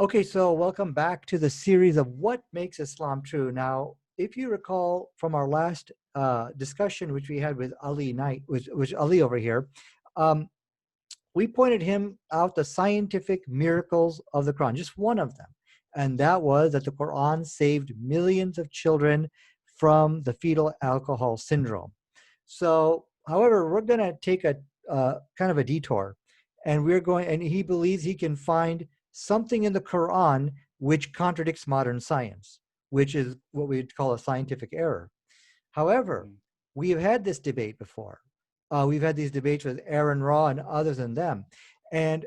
Okay, so welcome back to the series of what makes Islam true. Now, if you recall from our last discussion, which we had with Ali Knight, which Ali over here, um, we pointed him out the scientific miracles of the Quran, just one of them, and that was that the Quran saved millions of children from the fetal alcohol syndrome. So, however, we're going to take a kind of a detour, and and he believes he can find something in the Quran which contradicts modern science, which is what we'd call a scientific error. However, Mhm. we've had this debate before. We've had these debates with Aaron Raw and others than them. And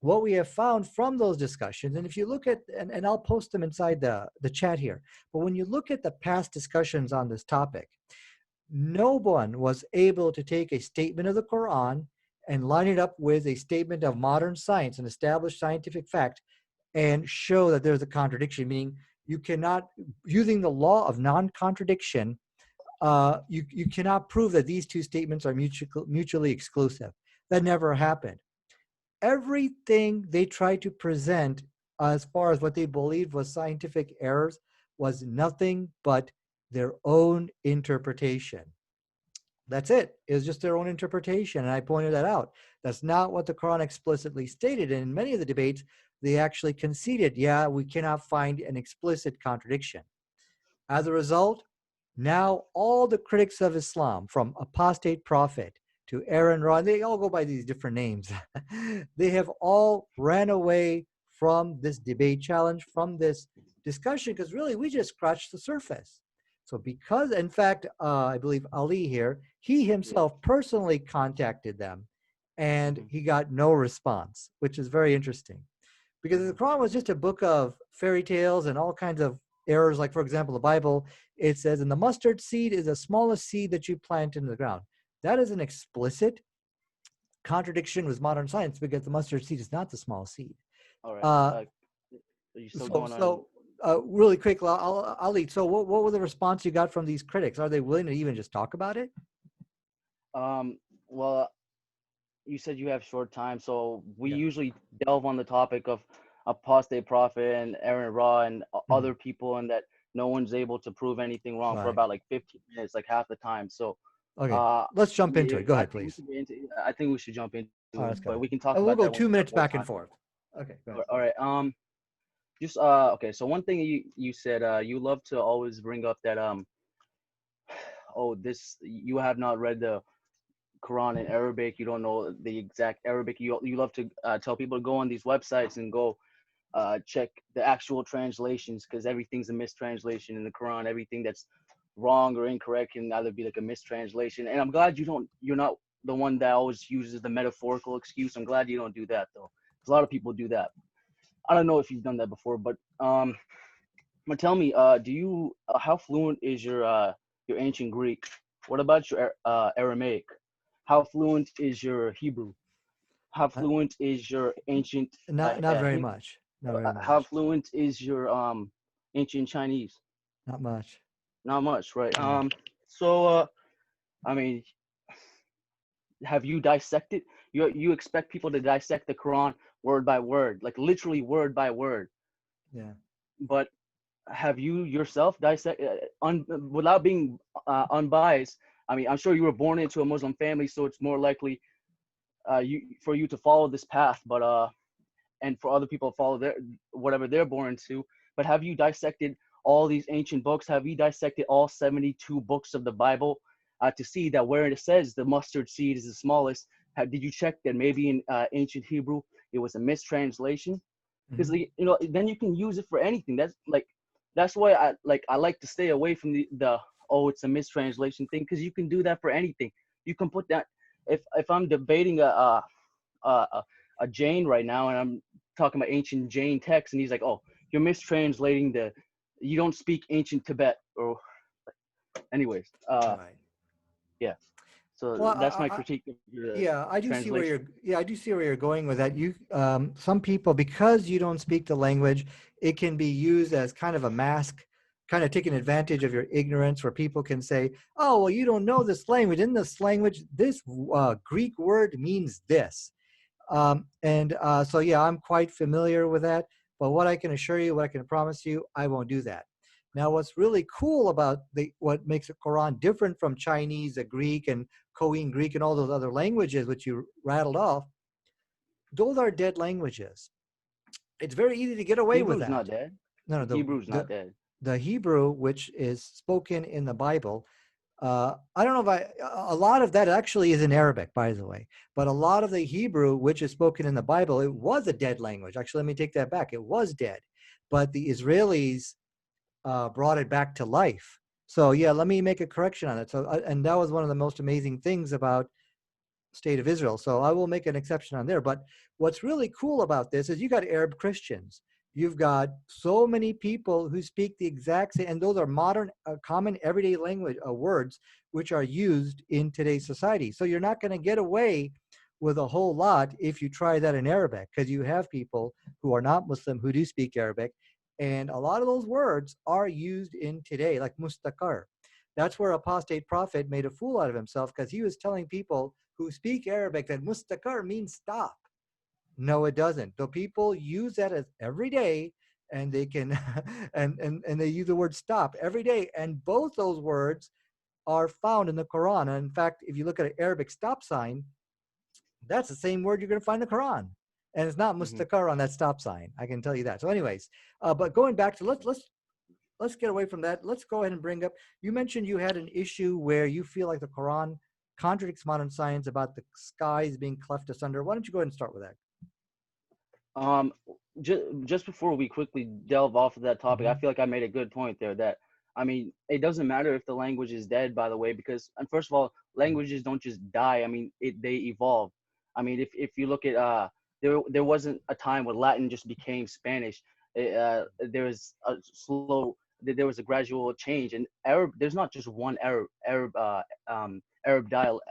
what we have found from those discussions, and if you look at, and I'll post them inside the chat here, but when you look at the past discussions on this topic, no one was able to take a statement of the Quran and line it up with a statement of modern science and established scientific fact and show that there's a contradiction, meaning you cannot, using the law of non-contradiction, you cannot prove that these two statements are mutually exclusive. That never happened. Everything they tried to present as far as what they believed was scientific errors was nothing but their own interpretation. That's it. It was just their own interpretation. And I pointed that out. That's not what the Quran explicitly stated. And in many of the debates, they actually conceded, yeah, we cannot find an explicit contradiction. As a result, now all the critics of Islam, from apostate prophet to Aaron Ra, they all go by these different names. They have all ran away from this debate challenge, from this discussion, because really we just scratched the surface. So because, in fact, I believe Ali here, he Yeah. himself personally contacted them and Mhm. he got no response, which is very interesting. Because the Mhm. Quran was just a book of fairy tales and all kinds of errors. Like, for example, the Bible, it says, and the mustard seed is the smallest seed that you plant in the ground. That is an explicit contradiction with modern science because the mustard seed is not the small seed. All right. Uh, Are you still so, going on? so really quick, Ali, so what was the response you got from these critics? Are they willing to even just talk about it? Well, you said you have short time, so we Yeah. usually delve on the topic of apostate prophet and Aaron Ra and Mhm. other people, and that no one's able to prove anything wrong for Right. about like 15 minutes, like half the time. So, Okay. uh, Let's jump into yeah, it. Go I ahead, think we please. should get into. I think we should jump into All right, it, let's go but ahead. we can talk And we'll about go that when two we have minutes more back and time. forth. Okay, go ahead. All right. Just okay. So one thing you said you love to always bring up that oh, this you have not read the Quran in Arabic. You don't know the exact Arabic. You love to tell people to go on these websites and go check the actual translations, because everything's a mistranslation in the Quran. Everything that's wrong or incorrect can either be like a mistranslation. And I'm glad you're not the one that always uses the metaphorical excuse. I'm glad you don't do that though, because a lot of people do that. I don't know if you've done that before, but but tell me, do you how fluent is your ancient Greek? What about your Aramaic? How fluent is your Hebrew? How Uh, fluent is your ancient not very much. Not very how much. fluent is your ancient Chinese? Not much. Not much, right? Yeah. So I mean, have you dissected? You expect people to dissect the Quran word by word, like literally word by word, Yeah. but have you yourself dissect without being unbiased? I mean, I'm sure you were born into a Muslim family, so it's more likely you for you to follow this path, but and for other people to follow their whatever they're born into. But have you dissected all these ancient books? Have you dissected all 72 books of the Bible to see that where it says the mustard seed is the smallest? Did you check that maybe in ancient Hebrew it was a mistranslation? Because Hmm. then you can use it for anything. That's why I like to stay away from the oh, it's a mistranslation thing, because you can do that for anything. You can put that if I'm debating a, a Jain right now, and I'm talking about ancient Jain text, and he's like, "Oh, you're mistranslating you don't speak ancient Tibet." Or, anyways, Right. yeah. So Well, that's my critique of your yeah, I do see where translation. you're. Yeah, I do see where you're going with that. Some people, because you don't speak the language, it can be used as kind of a mask, kind of taking advantage of your ignorance, where people can say, "Oh, well, you don't know this language. In this language, this Greek word means this." So yeah, I'm quite familiar with that. But what I can assure you, what I can promise you, I won't do that. Now, what's really cool about what makes the Quran different from Chinese, Greek, and Korean Greek, and all those other languages which you rattled off, those are dead languages. It's very easy to get away with Hebrew's that. not dead. No, no, Hebrew's not dead. the Hebrew, which is spoken in the Bible, I don't know if a lot of that actually is in Arabic, by the way, but a lot of the Hebrew, which is spoken in the Bible, it was a dead language. Actually, let me take that back. It was dead, but the Israelis brought it back to life. So yeah, let me make a correction on it. So, and that was one of the most amazing things about State of Israel. So I will make an exception on there. But what's really cool about this is you got Arab Christians. You've got so many people who speak the exact same, and those are modern, common, everyday language words which are used in today's society. So you're not going to get away with a whole lot if you try that in Arabic, because you have people who are not Muslim who do speak Arabic, and a lot of those words are used in today, like mustaqar. That's where apostate prophet made a fool out of himself, because he was telling people who speak Arabic that mustaqar means stop. No, it doesn't. The people use that as every day, and they can and they use the word stop every day. And both those words are found in the Quran. And in fact, if you look at an Arabic stop sign, that's the same word you're going to find in the Quran. And it's not Hmm. mustaqar on that stop sign. I can tell you that. So, anyways, but going back to let's get away from that. Let's go ahead and bring up. You mentioned you had an issue where you feel like the Quran contradicts modern science about the skies being cleft asunder. Why don't you go ahead and start with that? Um, just before we quickly delve off of that topic, I Mm-hmm. feel like I made a good point there. That I mean, it doesn't matter if the language is dead, by the way, because and first of all, languages don't just die. I mean, they evolve. I mean, if you look at there wasn't a time where Latin just became Spanish. There was a there was a gradual change. And Arab, there's not just one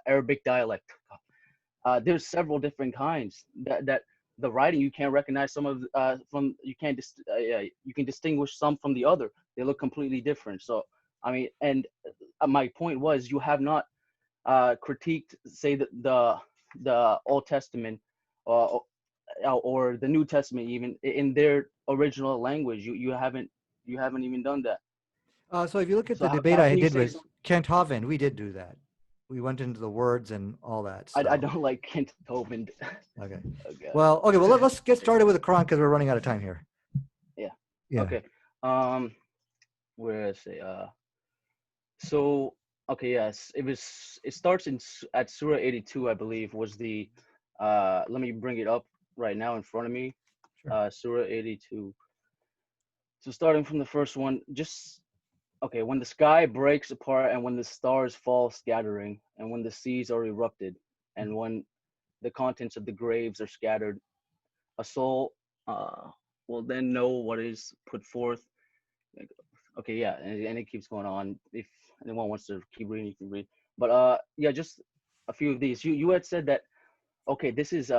Arabic dialect. There's several different kinds that the writing you can't recognize some of from you can't you can distinguish some from the other. They look completely different. So I mean, and my point was you have not critiqued say the Old Testament uh, or the New Testament even in their original language. You haven't even done that. So if you look at So the debate how I can you did say with something? Kent Hovind, we did do that. We went into the words and all that. I So don't like Kent Hovind. okay, Oh god. okay. Well, let's get started with the Quran because we're running out of time here. Yeah. Yeah. Okay. Um, where did I say? So okay, yes, it starts at Surah 82, I believe, was the let me bring it up right now in front of me. Sure. Surah 82. So starting from the first one, just okay, when the sky breaks apart and when the stars fall scattering and when the seas are erupted and when the contents of the graves are scattered, a soul will then know what is put forth. Like, okay, yeah, and it keeps going on. If anyone wants to keep reading, you can read. But yeah, just a few of these. You had said that okay, this is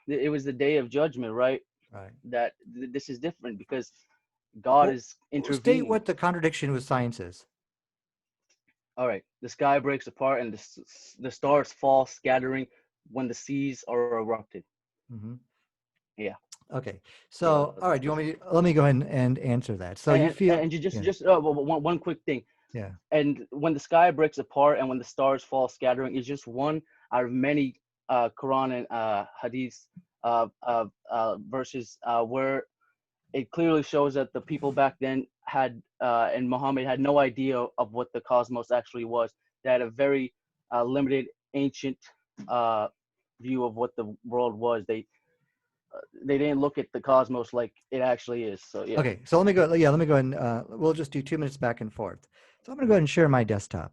it was the day of judgment, right? Right. That this is different because God Well, is state intervening. what the contradiction with science is. All right, the sky breaks apart and the stars fall scattering when the seas are erupted. Hmm. Yeah, Okay. yeah. So, all right. Do you want me? Let me go ahead and answer that. So you feel? And Yeah. just one quick thing. Yeah. And when the sky breaks apart and when the stars fall scattering is just one out of many Quran and Hadith verses where it clearly shows that the people back then had and Muhammad had no idea of what the cosmos actually was. They had a very limited, ancient uh, view of what the world was. They didn't look at the cosmos like it actually is. So yeah. Okay. So let me go. Yeah. Let me go and we'll just do 2 minutes back and forth. So I'm going to go ahead and share my desktop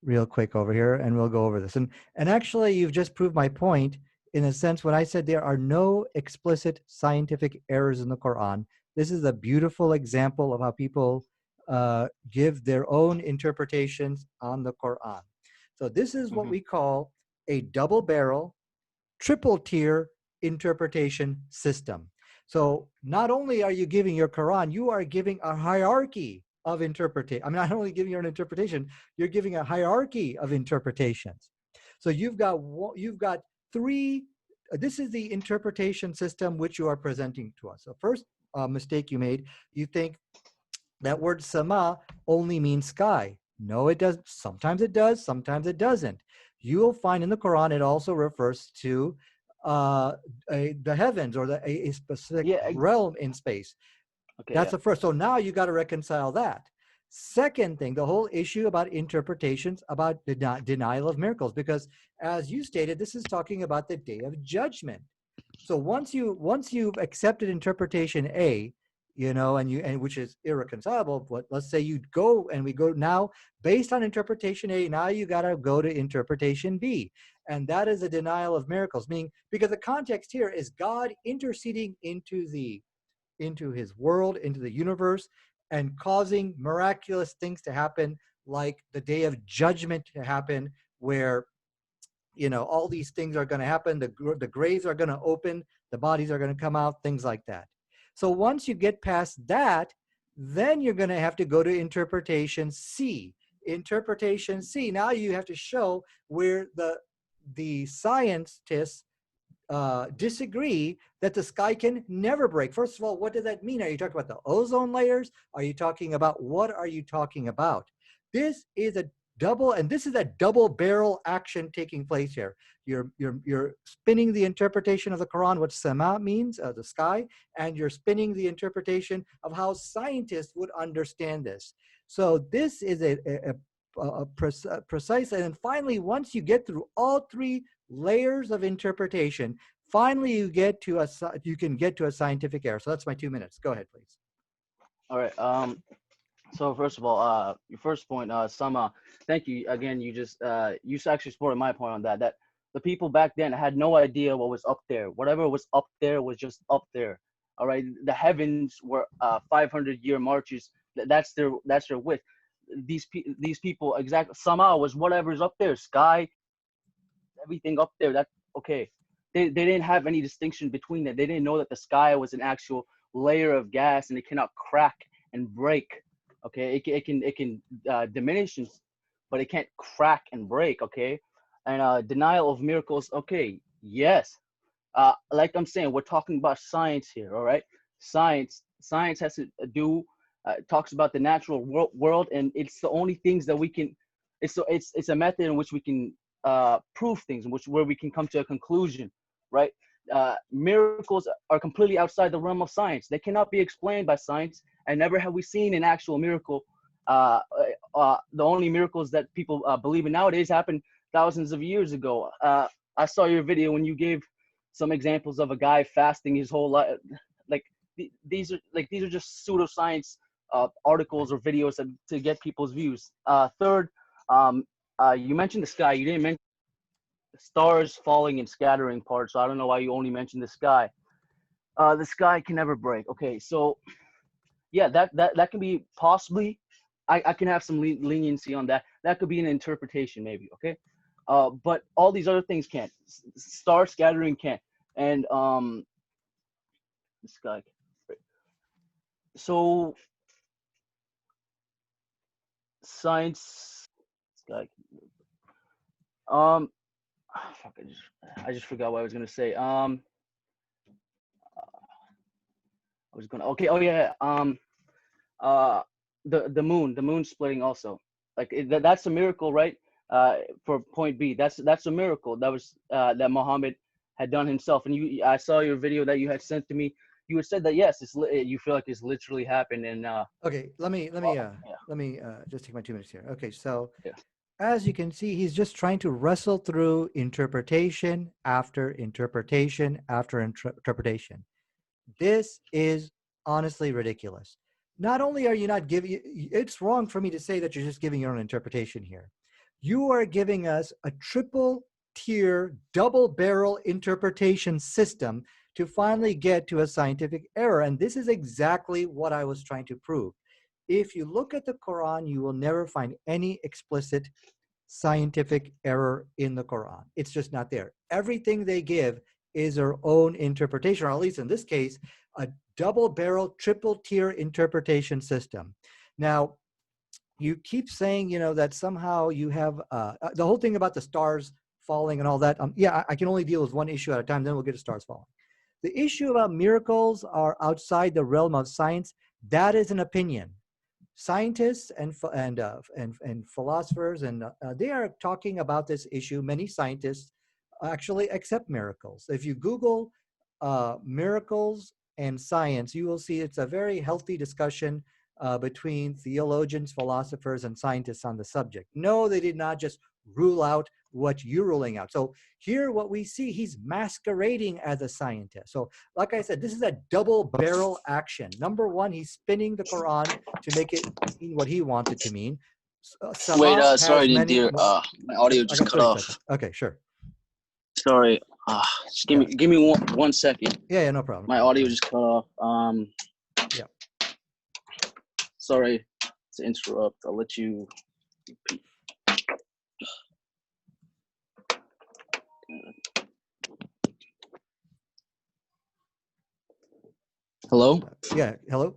real quick over here, and we'll go over this. And actually, you've just proved my point in a sense when I said there are no explicit scientific errors in the Quran. This is a beautiful example of how people give their own interpretations on the Quran. So this is what Hmm. we call a double barrel triple tier interpretation system. So not only are you giving your Quran, you are giving a hierarchy of interpretation. I'm not only giving you an interpretation, you're giving a hierarchy of interpretations. So you've got three this is the interpretation system which you are presenting to us. So first mistake you made, you think that word sama only means sky. No, it doesn't. Sometimes it does, sometimes it doesn't. You will find in the Quran it also refers to the heavens, or a specific Yeah. realm in space. Okay. That's Yeah. the first. So now you got to reconcile that. Second thing, the whole issue about interpretations, about the denial of miracles, because as you stated, this is talking about the day of judgment. So once you've accepted interpretation A, and which is irreconcilable, but let's say we go now based on interpretation A, now you got to go to interpretation B, and that is a denial of miracles. Meaning, because the context here is God interceding into his world, into the universe, and causing miraculous things to happen, like the day of judgment to happen, where all these things are going to happen. The graves are going to open, the bodies are going to come out, things like that. So once you get past that, then you're going to have to go to interpretation C. Interpretation C, now you have to show where the scientists disagree that the sky can never break. First of all, what does that mean? Are you talking about the ozone layers? Are you talking about, what are you talking about? This is a double barrel action taking place here. You're spinning the interpretation of the Quran, what sama means, the sky, and you're spinning the interpretation of how scientists would understand this. So this is a precise, and then finally, once you get through all three layers of interpretation, finally you can get to a scientific error. So that's my 2 minutes. Go ahead, please. All right. So first of all, your first point, Sama, thank you again. You actually supported my point on that. That the people back then had no idea what was up there. Whatever was up there was just up there. All right. The heavens were 500-year marches. That's their width. These people, exactly. Sama was whatever's up there. Sky, everything up there. That okay. They didn't have any distinction between that. They didn't know that the sky was an actual layer of gas and it cannot crack and break. Okay, it can diminish, but it can't crack and break. Okay, and denial of miracles. Okay, yes. Like I'm saying, we're talking about science here. All right, science has to do talks about the natural world, and it's the only things that we can. It's a method in which we can prove things, where we can come to a conclusion, right? Miracles are completely outside the realm of science. They cannot be explained by science, and never have we seen an actual miracle. The only miracles that people believe in nowadays happened thousands of years ago. I saw your video when you gave some examples of a guy fasting his whole life. Like these are just pseudoscience articles or videos to get people's views. Third, you mentioned the sky. You didn't mention stars falling and scattering parts. So I don't know why you only mentioned the sky. The sky can never break. Okay, so yeah, that can be possibly. I can have some leniency on that. That could be an interpretation, maybe. Okay, but all these other things can't. Star scattering can't, and the sky. So science, sky. Fuck, I just forgot what I was gonna say. I was gonna. Okay. Oh yeah. Uh, the moon splitting also. Like that's a miracle, right? For point B, that's a miracle that was that Muhammad had done himself. And I saw your video that you had sent to me. You had said that yes, you feel like it's literally happened. And Okay, let me just take my 2 minutes here. Okay, so yeah. as you can see, he's just trying to wrestle through interpretation after interpretation after interpretation. This is honestly ridiculous. Not only are you not giving, it's wrong for me to say that you're just giving your own interpretation here. You are giving us a triple tier, double barrel interpretation system to finally get to a scientific error. And this is exactly what I was trying to prove. If you look at the Quran, you will never find any explicit scientific error in the Quran. It's just not there. Everything they give is their own interpretation, or at least in this case, a double barrel, triple tier interpretation system. Now, you keep saying, that somehow you have the whole thing about the stars falling and all that. Yeah, I can only deal with one issue at a time. Then we'll get to stars falling. The issue about miracles are outside the realm of science. That is an opinion. Scientists and philosophers and they are talking about this issue. Many scientists actually accept miracles. If you Google miracles and science, you will see it's a very healthy discussion between theologians, philosophers, and scientists on the subject. No, they did not just rule out what you're ruling out. So here what we see, he's masquerading as a scientist. So like I said, this is a double barrel action. Number one, he's spinning the Quran to make it mean what he wants it to mean. Wait, Sama sorry, has many. Nadir. My audio I just got cut 30 off. seconds. Okay, sure. Sorry. Just give me one second. Yeah, no problem. My audio just cut off. Yeah. Sorry to interrupt. I'll let you repeat. Hello? Yeah, hello?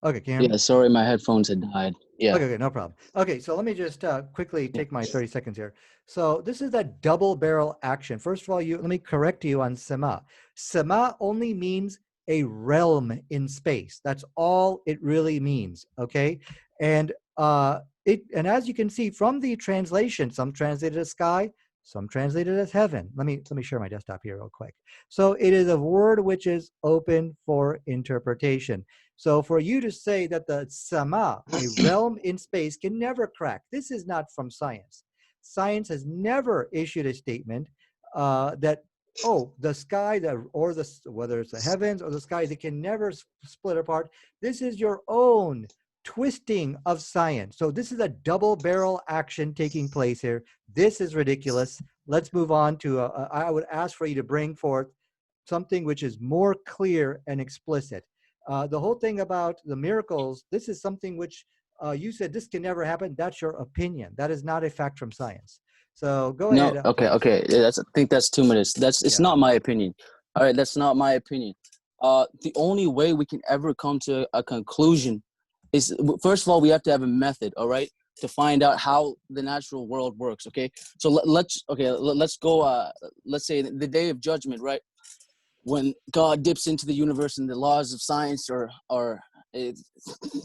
Okay, can you hear me? Yeah, sorry, my headphones had died. Yeah. Okay, no problem. Okay, so let me just quickly take my 30 seconds here. So this is a double barrel action. First of all, let me correct you on Sama. Sama only means a realm in space. That's all it really means, okay? And as you can see from the translation, some translated as sky, some translated as heaven. Let me share my desktop here real quick. So it is a word which is open for interpretation. So for you to say that the sama, a realm in space, can never crack, this is not from science. Science has never issued a statement that, oh, the sky, whether it's the heavens or the skies, it can never split apart. This is your own twisting of science. So this is a double barrel action taking place here. This is ridiculous. Let's move on to, I would ask for you to bring forth something which is more clear and explicit. The whole thing about the miracles, this is something which you said this can never happen. That's your opinion. That is not a fact from science. So go ahead. No, okay. I think that's 2 minutes. It's not my opinion. All right, that's not my opinion. The only way we can ever come to a conclusion is, first of all, we have to have a method, all right, to find out how the natural world works, okay? So let's go, let's say the day of judgment, right? When God dips into the universe and the laws of science it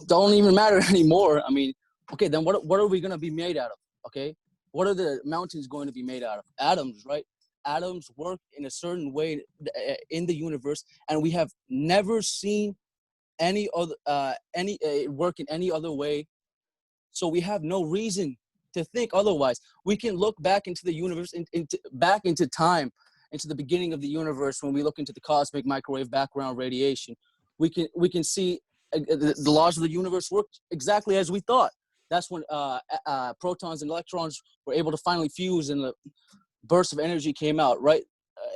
don't even matter anymore. I mean, okay, then what are we going to be made out of, okay? What are the mountains going to be made out of? Atoms, right? Atoms work in a certain way in the universe, and we have never seen any other work in any other way. So we have no reason to think otherwise. We can look back into the universe, back into time, into the beginning of the universe. When we look into the cosmic microwave background radiation, we can see the laws of the universe work exactly as we thought. That's when protons and electrons were able to finally fuse, and the burst of energy came out. Right?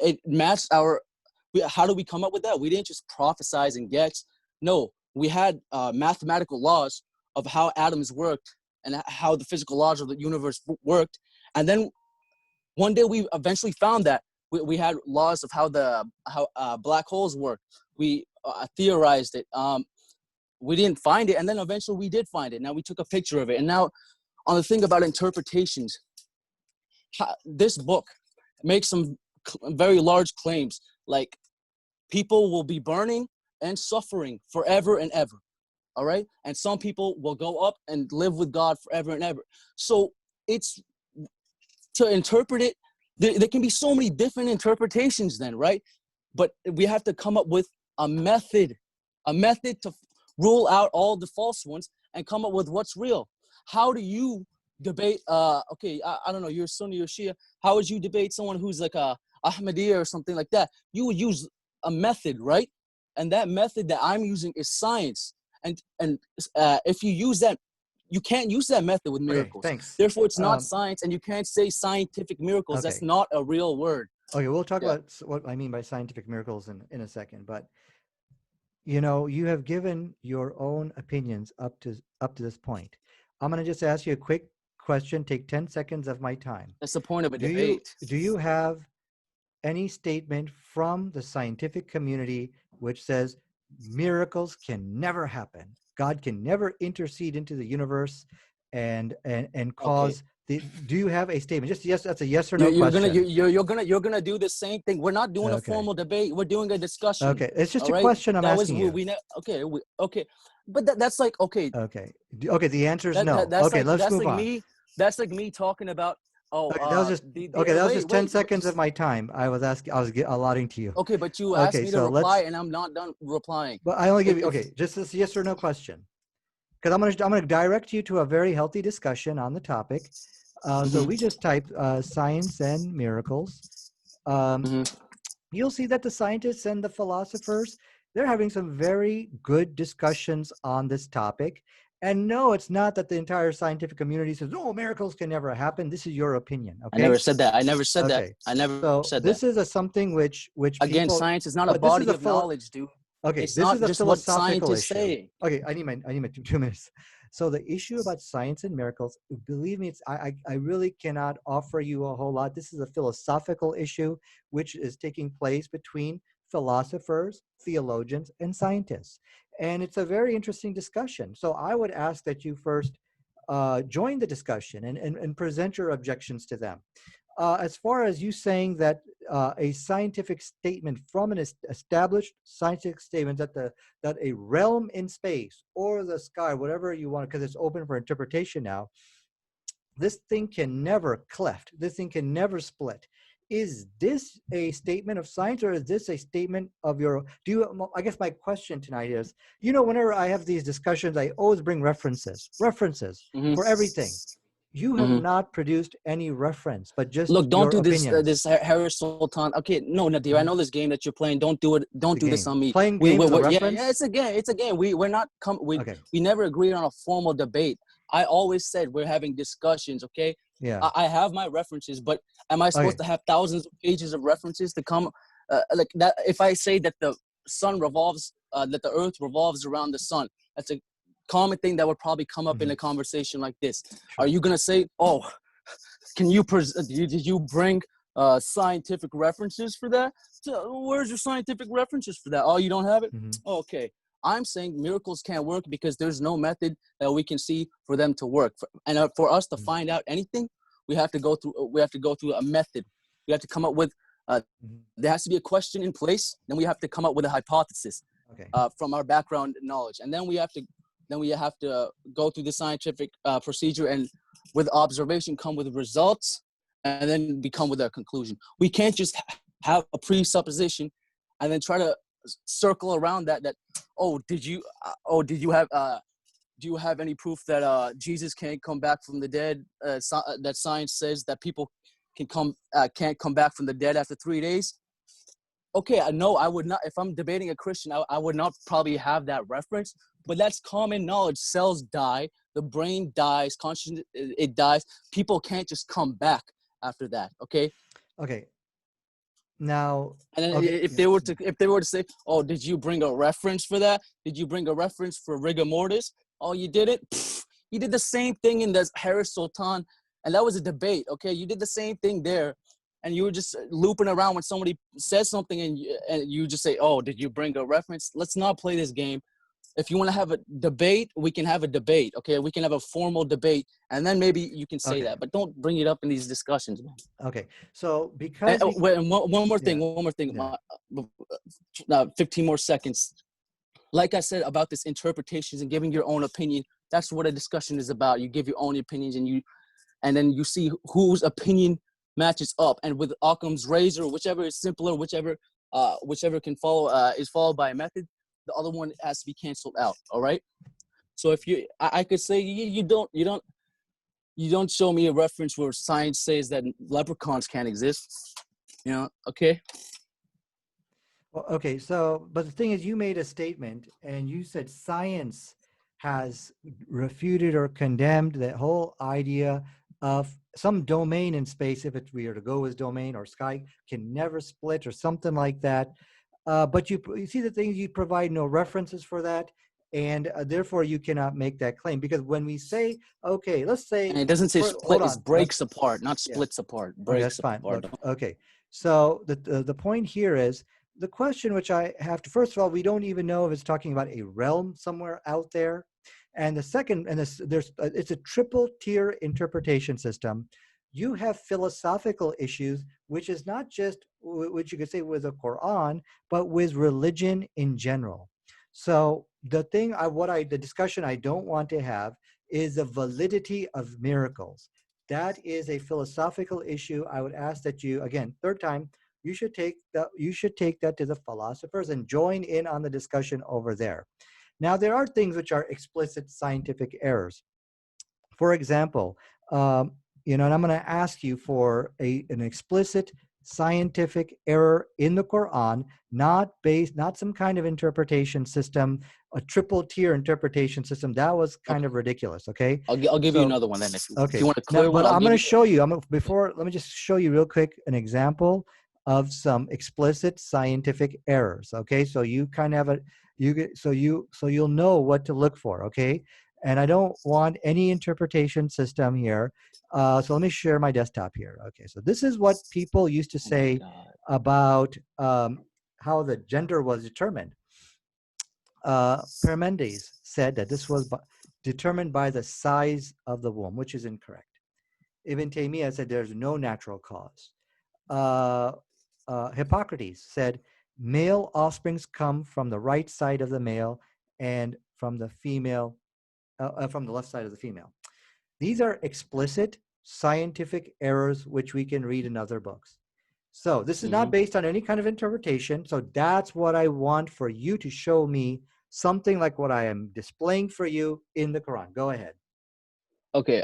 It matched how do we come up with that? We didn't just prophesize and guess. No, we had mathematical laws of how atoms worked and how the physical laws of the universe worked. And then one day we eventually found that we had laws of how black holes work. We theorized it. We didn't find it, and then eventually we did find it. Now we took a picture of it. And now on the thing about interpretations, this book makes some very large claims, like people will be burning and suffering forever and ever. All right. And some people will go up and live with God forever and ever. So it's to interpret it. There can be so many different interpretations then, right? But we have to come up with a method to rule out all the false ones and come up with what's real. How do you debate? Okay, I don't know. You're Sunni or Shia. How would you debate someone who's like a Ahmadiyya or something like that? You would use a method, right? And that method that I'm using is science. And if you use that, you can't use that method with miracles. Okay, thanks. Therefore, it's not science, and you can't say scientific miracles. Okay. That's not a real word. Okay, we'll talk about what I mean by scientific miracles in a second. But you have given your own opinions up to this point. I'm going to just ask you a quick question. Take 10 seconds of my time. That's the point of a debate. Do you have any statement from the scientific community which says miracles can never happen? God can never intercede into the universe and cause Do you have a statement? Just yes, that's a yes or no You're gonna question. you're gonna do the same thing. We're not doing a Okay. formal debate. We're doing a discussion. Okay. It's just All a right. question I'm That was asking you. okay. But that's like okay. Okay. Okay. The answer is no. That's Okay. like Let's move on. that's like me talking about Okay. That was just okay. That was just 10 seconds of my time. I was allotting to you. Okay, but you asked Okay. me to So reply, and I'm not done replying. but I only give you, If okay, just this yes or no question. Because I'm gonna direct you to a very healthy discussion on the topic. So we just type science and miracles. You'll see that the scientists and the philosophers, they're having some very good discussions on this topic. And no, it's not that the entire scientific community says, "Oh, miracles can never happen." This is your opinion. Okay. I never said that. I never said that. Okay. I never So said this that. is something which Again, people. science is not a But this is body a of knowledge, dude. Okay, It's this not is a just what philosophical scientists issue. say. Okay, I need my 2 minutes. So the issue about science and miracles, believe me, I really cannot offer you a whole lot. This is a philosophical issue which is taking place between philosophers, theologians, and scientists, and it's a very interesting discussion. So I would ask that you first join the discussion and present your objections to them. As far as you saying that a scientific statement from an established scientific statement that a realm in space or the sky, whatever you want, because it's open for interpretation now, this thing can never cleft. This thing can never split. Is this a statement of science, or is this a statement of your? Do you? I guess my question tonight is, whenever I have these discussions, I always bring references for everything. You have not produced any reference, but just Look, don't your do opinions. this Harris Sultan. Okay, no, Nadir, I know this game that you're playing. Don't do it. Don't do this on me. Playing games is a Yeah, reference? yeah, it's a game. It's a game. We're not Okay. we never agreed on a formal debate. I always said we're having discussions. Okay. Yeah. I have my references, but am I supposed to have thousands of pages of references to come like that? If I say that the sun revolves, that the earth revolves around the sun, that's a common thing that would probably come up in a conversation like this. Are you gonna say, "Oh, can you did you bring scientific references for that? So, where's your scientific references for that? Oh, you don't have it? Okay. I'm saying miracles can't work because there's no method that we can see for them to work. And for us to find out anything, we have to go through a method. We have to come up with there has to be a question in place. Then we have to come up with a hypothesis from our background knowledge, and then we have to go through the scientific procedure, and with observation come with results, and then become with a conclusion. We can't just have a presupposition and then try to circle around that do you have any proof that Jesus can't come back from the dead, that science says that people can't come back from the dead after 3 days? Okay, no, I would not. If I'm debating a Christian, I would not probably have that reference, but that's common knowledge. Cells die, the brain dies, consciousness, it dies. People can't just come back after that, okay? Now, and then if they were to say, "Oh, did you bring a reference for that? Did you bring a reference for rigor mortis?" Oh, you did it? You did the same thing in the Harris Sultan, and that was a debate, okay? You did the same thing there, and you were just looping around when somebody says something, and you just say, "Oh, did you bring a reference?" Let's not play this game. If you want to have a debate, we can have a debate, okay? We can have a formal debate, and then maybe you can say that, but don't bring it up in these discussions, man. Okay, so because one more thing. 15 more seconds. Like I said about this interpretations and giving your own opinion, that's what a discussion is about. You give your own opinions, and then you see whose opinion matches up. And with Occam's razor, whichever is simpler, whichever can follow is followed by a method, the other one has to be canceled out. All right. So if I could say you don't show me a reference where science says that leprechauns can't exist. Okay. Well, okay. So, but the thing is, you made a statement, and you said science has refuted or condemned that whole idea of some domain in space, if we are to go with domain or sky, can never split or something like that. But you see the things, you provide no references for that, and therefore you cannot make that claim. Because when we say, okay, let's say, and it doesn't say split, it breaks apart, not splits apart. Breaks that's fine. apart. Look, okay, so the point here is the question, which I have to, first of all, we don't even know if it's talking about a realm somewhere out there. And the second, and this, it's a triple tier interpretation system. You have philosophical issues, which is not just which you could say with the Quran, but with religion in general. So the thing the discussion I don't want to have is the validity of miracles. That is a philosophical issue. I would ask that you, again, third time, you should take that to the philosophers and join in on the discussion over there. Now, there are things which are explicit scientific errors. For example, and I'm going to ask you for an explicit scientific error in the Quran, not some kind of interpretation system, a triple tier interpretation system. That was kind of ridiculous. Okay. I'll give you another one then. If you want a clear one, but I'm going to show you. Let me just show you real quick an example of some explicit scientific errors. Okay. So you kind of have you'll know what to look for. Okay. And I don't want any interpretation system here. So let me share my desktop here. Okay, so this is what people used to say about how the gender was determined. Parmenides said that this was determined by the size of the womb, which is incorrect. Ibn Taymiyyah said there's no natural cause. Hippocrates said male offsprings come from the right side of the male and from the female, from the left side of the female. These are explicit scientific errors which we can read in other books. So this is not based on any kind of interpretation. So that's what I want for you to show me, something like what I am displaying for you in the Quran. Go ahead. Okay,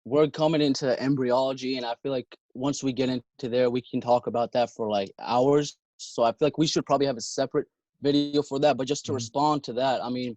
we're coming into embryology, and I feel like once we get into there, we can talk about that for like hours. So I feel like we should probably have a separate video for that. But just to respond to that, I mean,